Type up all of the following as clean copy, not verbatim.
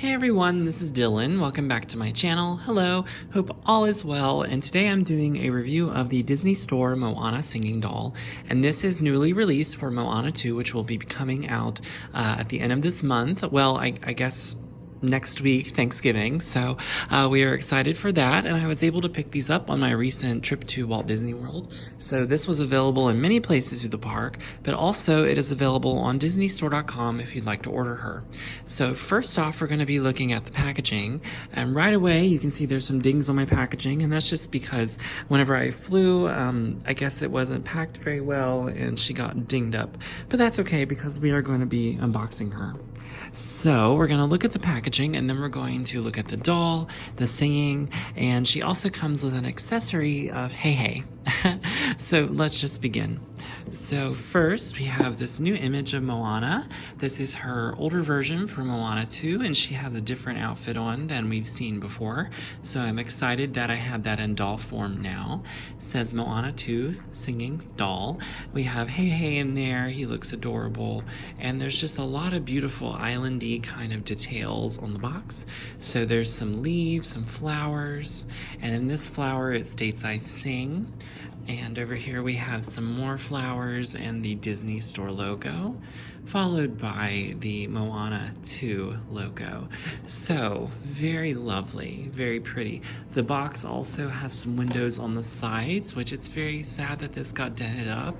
Hey everyone, this is Dylan. Welcome back to my channel. Hello, hope all is well. And today I'm doing a review of the Disney Store Moana singing doll. And this is newly released for Moana 2, which will be coming out at the end of this month. Well, I guess next week, Thanksgiving. So we are excited for that. And I was able to pick these up on my recent trip to Walt Disney World. So this was available in many places through the park, but also it is available on DisneyStore.com if you'd like to order her. So first off, we're going to be looking at the packaging. And right away, you can see there's some dings on my packaging. And that's just because whenever I flew, I guess it wasn't packed very well and she got dinged up. But that's okay because we are going to be unboxing her. So we're going to look at the packaging and then we're going to look at the doll, the singing, and she also comes with an accessory of Hey Hey. So let's just begin. So first we have this new image of Moana. This is her older version for Moana 2 and she has a different outfit on than we've seen before. So I'm excited that I have that in doll form now. It says Moana 2 singing doll. We have Hey Hey in there. He looks adorable. And there's just a lot of beautiful islandy kind of details on the box. So there's some leaves, some flowers, and in this flower it states I sing. And over here we have some more flowers and the Disney Store logo, followed by the Moana 2 logo. So very lovely, very pretty. The box also has some windows on the sides, which it's very sad that this got dented up,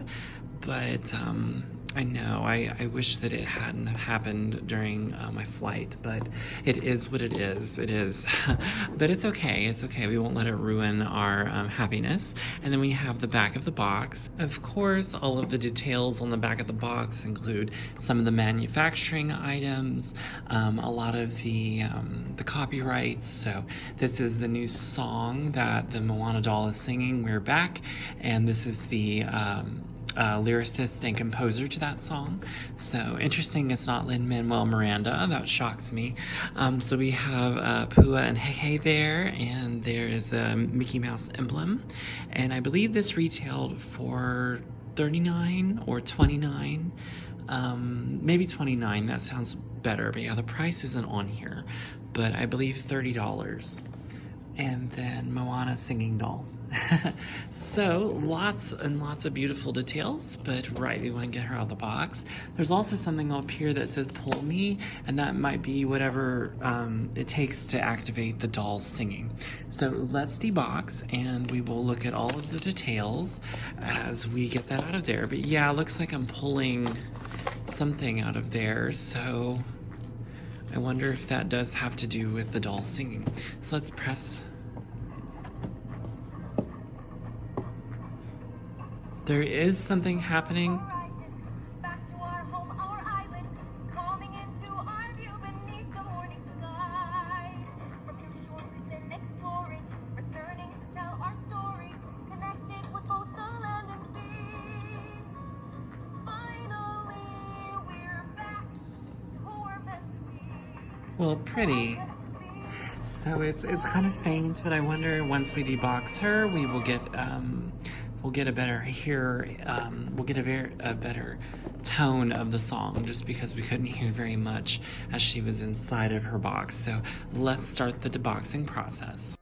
but I know, I wish that it hadn't happened during my flight, but it is what it is. It is. But it's okay. It's okay. We won't let it ruin our happiness. And then we have the back of the box. Of course, all of the details on the back of the box include some of the manufacturing items, a lot of the copyrights. So this is the new song that the Moana doll is singing, We're Back, and this is the lyricist and composer to that song. So interesting, it's not Lin-Manuel Miranda. That shocks me. So we have Pua and Hey Hey there, and there is a Mickey Mouse emblem. And I believe this retailed for $39 or $29. Maybe $29, that sounds better. But yeah, the price isn't on here. But I believe $30. And then Moana singing doll. So lots and lots of beautiful details, but right, we want to get her out of the box. There's also something up here that says pull me, and that might be whatever it takes to activate the doll's singing. So let's debox and we will look at all of the details as we get that out of there. But yeah, it looks like I'm pulling something out of there, so I wonder if that does have to do with the doll singing. So let's press. There is something happening. Well, pretty. So it's kind of faint, but I wonder once we debox her, we will get a better we'll get a better tone of the song, just because we couldn't hear very much as she was inside of her box. So let's start the deboxing process.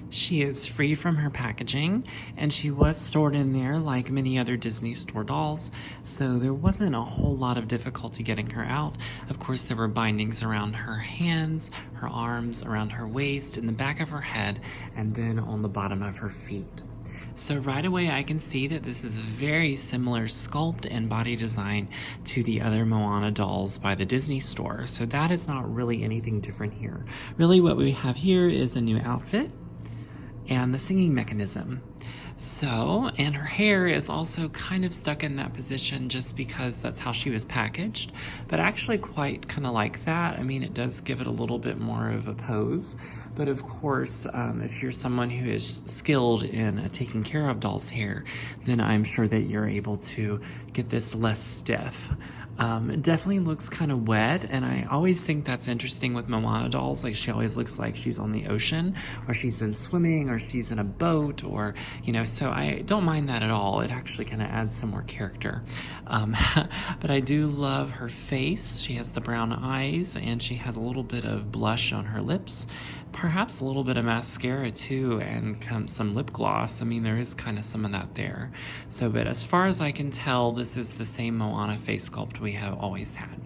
She is free from her packaging, and she was stored in there like many other Disney Store dolls, so there wasn't a whole lot of difficulty getting her out. Of course, there were bindings around her hands, her arms, around her waist, in the back of her head, and then on the bottom of her feet. So right away I can see that this is a very similar sculpt and body design to the other Moana dolls by the Disney Store. So that is not really anything different here. Really what we have here is a new outfit and the singing mechanism. So, and her hair is also kind of stuck in that position just because that's how she was packaged, but actually quite kind of like that. I mean, it does give it a little bit more of a pose, but of course, if you're someone who is skilled in taking care of dolls' hair, then I'm sure that you're able to get this less stiff. It definitely looks kind of wet, and I always think that's interesting with Moana dolls. Like, she always looks like she's on the ocean, or she's been swimming, or she's in a boat, or, you know, so I don't mind that at all. It actually kind of adds some more character. But I do love her face. She has the brown eyes, and she has a little bit of blush on her lips, perhaps a little bit of mascara too, and some lip gloss. I mean, there is kind of some of that there. So, but as far as I can tell, this is the same Moana face sculpt we have always had.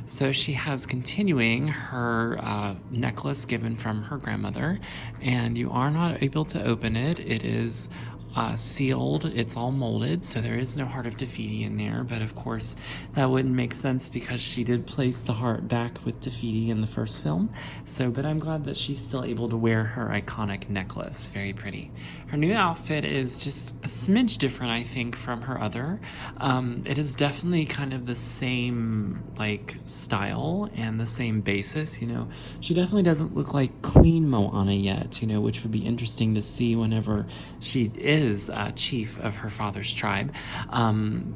So she has continuing her necklace given from her grandmother, and you are not able to open it. It is sealed. It's all molded, so there is no heart of Te Fiti in there, but of course that wouldn't make sense because she did place the heart back with Te Fiti in the first film. So, but I'm glad that she's still able to wear her iconic necklace. Very pretty. Her new outfit is just a smidge different, I think, from her other. It is definitely kind of the same like style and the same basis. You know, she definitely doesn't look like Queen Moana yet, you know, which would be interesting to see whenever she is chief of her father's tribe,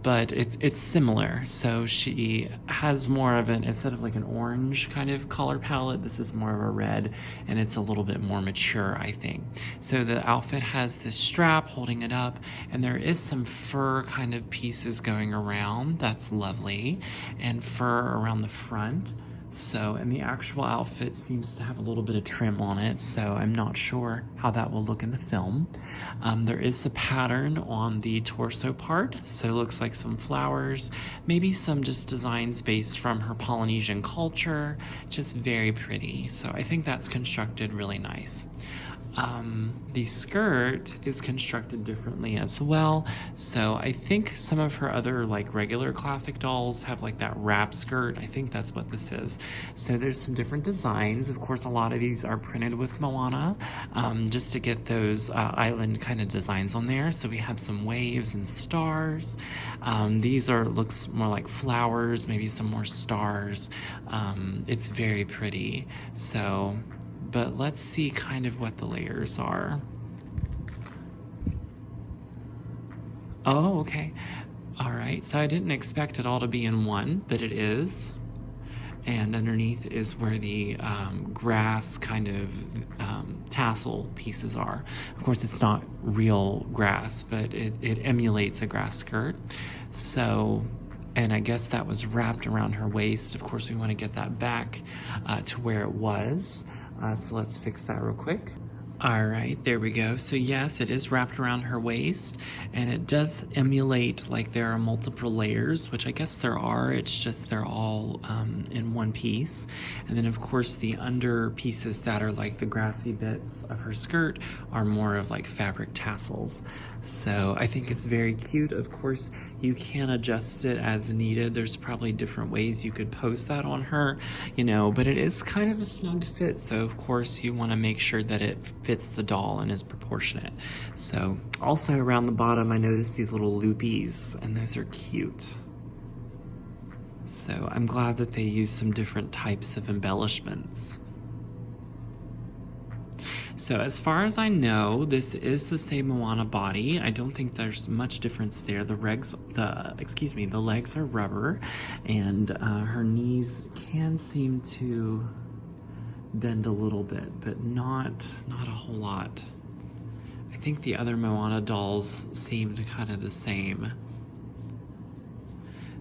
but it's similar. So she has more of an, instead of like an orange kind of color palette, this is more of a red, and it's a little bit more mature, I think. So the outfit has this strap holding it up, and there is some fur kind of pieces going around. That's lovely, and fur around the front. So, and the actual outfit seems to have a little bit of trim on it, so I'm not sure how that will look in the film. There is a pattern on the torso part, so it looks like some flowers, maybe some just designs based from her Polynesian culture, just very pretty. So I think that's constructed really nice. The skirt is constructed differently as well. So I think some of her other like regular classic dolls have like that wrap skirt. I think that's what this is. So there's some different designs. Of course, a lot of these are printed with Moana, just to get those island kind of designs on there. So we have some waves and stars. These looks more like flowers, maybe some more stars. It's very pretty. So, but let's see kind of what the layers are. Oh, okay. All right, so I didn't expect it all to be in one, but it is. And underneath is where the grass kind of tassel pieces are. Of course, it's not real grass, but it emulates a grass skirt. So, and I guess that was wrapped around her waist. Of course, we want to get that back to where it was. So let's fix that real quick. All right, there we go. So yes, it is wrapped around her waist, and it does emulate like there are multiple layers, which I guess there are. It's just they're all in one piece. And then of course the under pieces that are like the grassy bits of her skirt are more of like fabric tassels. So I think it's very cute. Of course, you can adjust it as needed. There's probably different ways you could post that on her, you know, but it is kind of a snug fit. So of course you want to make sure that it fits the doll and is proportionate. So also around the bottom, I noticed these little loopies, and those are cute. So I'm glad that they use some different types of embellishments. So as far as I know, this is the same Moana body. I don't think there's much difference there. The legs are rubber, and her knees can seem to bend a little bit, but not a whole lot. I think the other Moana dolls seemed kind of the same.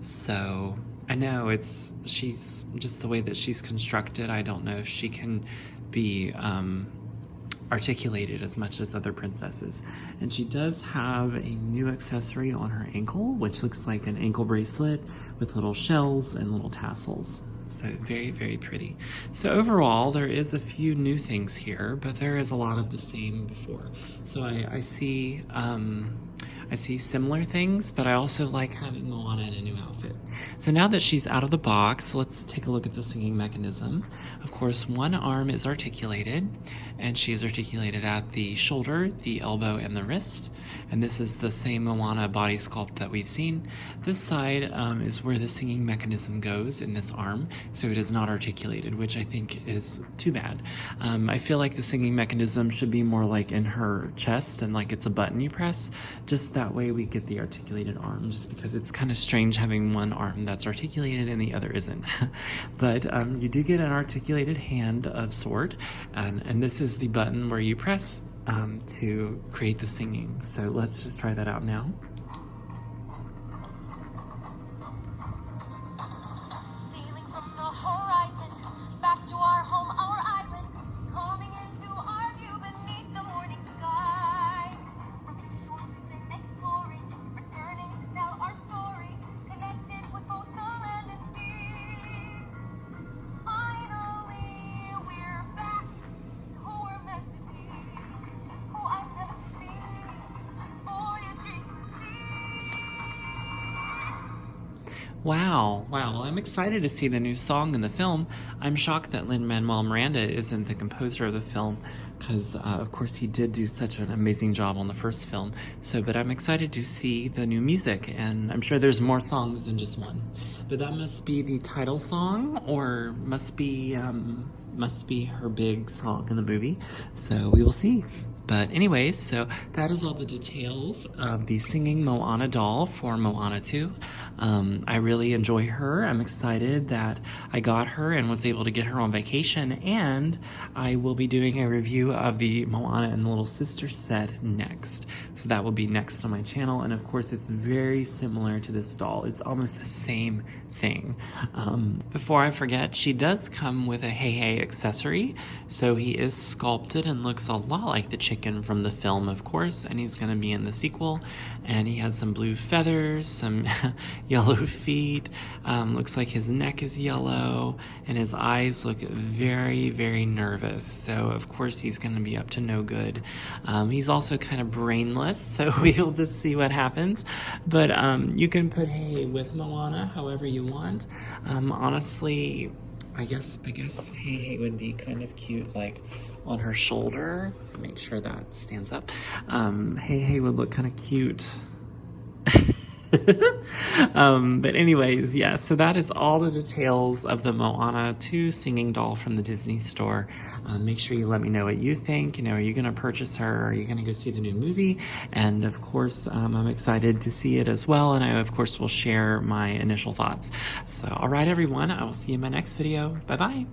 So I know she's just the way that she's constructed. I don't know if she can be articulated as much as other princesses. And she does have a new accessory on her ankle, which looks like an ankle bracelet with little shells and little tassels. So very, very pretty. So overall, there is a few new things here, but there is a lot of the same before. So I see similar things, but I also like having Moana in a new outfit. So now that she's out of the box, let's take a look at the singing mechanism. Of course, one arm is articulated, and she is articulated at the shoulder, the elbow, and the wrist. And this is the same Moana body sculpt that we've seen. This side is where the singing mechanism goes in this arm, so it is not articulated, which I think is too bad. I feel like the singing mechanism should be more like in her chest and like it's a button you press, just that way we get the articulated arm, just because it's kind of strange having one arm that's articulated and the other isn't. But you do get an articulated hand of sort, and this is the button where you press to create the singing. So let's just try that out now. Wow, well, I'm excited to see the new song in the film. I'm shocked that Lin-Manuel Miranda isn't the composer of the film, because of course he did do such an amazing job on the first film. But I'm excited to see the new music, and I'm sure there's more songs than just one. But that must be the title song, or must be her big song in the movie. So we will see. But anyways, so that is all the details of the singing Moana doll for Moana 2. I really enjoy her. I'm excited that I got her and was able to get her on vacation, and I will be doing a review of the Moana and the Little Sister set next. So that will be next on my channel, and of course it's very similar to this doll. It's almost the same thing. Before I forget, she does come with a Hey Hey accessory, so he is sculpted and looks a lot like the chicken from the film, of course, and he's going to be in the sequel, and he has some blue feathers, some yellow feet, looks like his neck is yellow, and his eyes look very, very nervous, so of course he's going to be up to no good. He's also kind of brainless, so we'll just see what happens, but you can put Hey with Moana however you want. Honestly, I guess Hey Hey would be kind of cute, like on her shoulder. Make sure that stands up. Hey Hey would look kind of cute. But anyways, yeah, so that is all the details of the Moana 2 singing doll from the Disney store. Make sure you let me know what you think. Are you going to purchase her? Are you going to go see the new movie? And of course, I'm excited to see it as well. And I, of course, will share my initial thoughts. So, all right, everyone, I will see you in my next video. Bye-bye.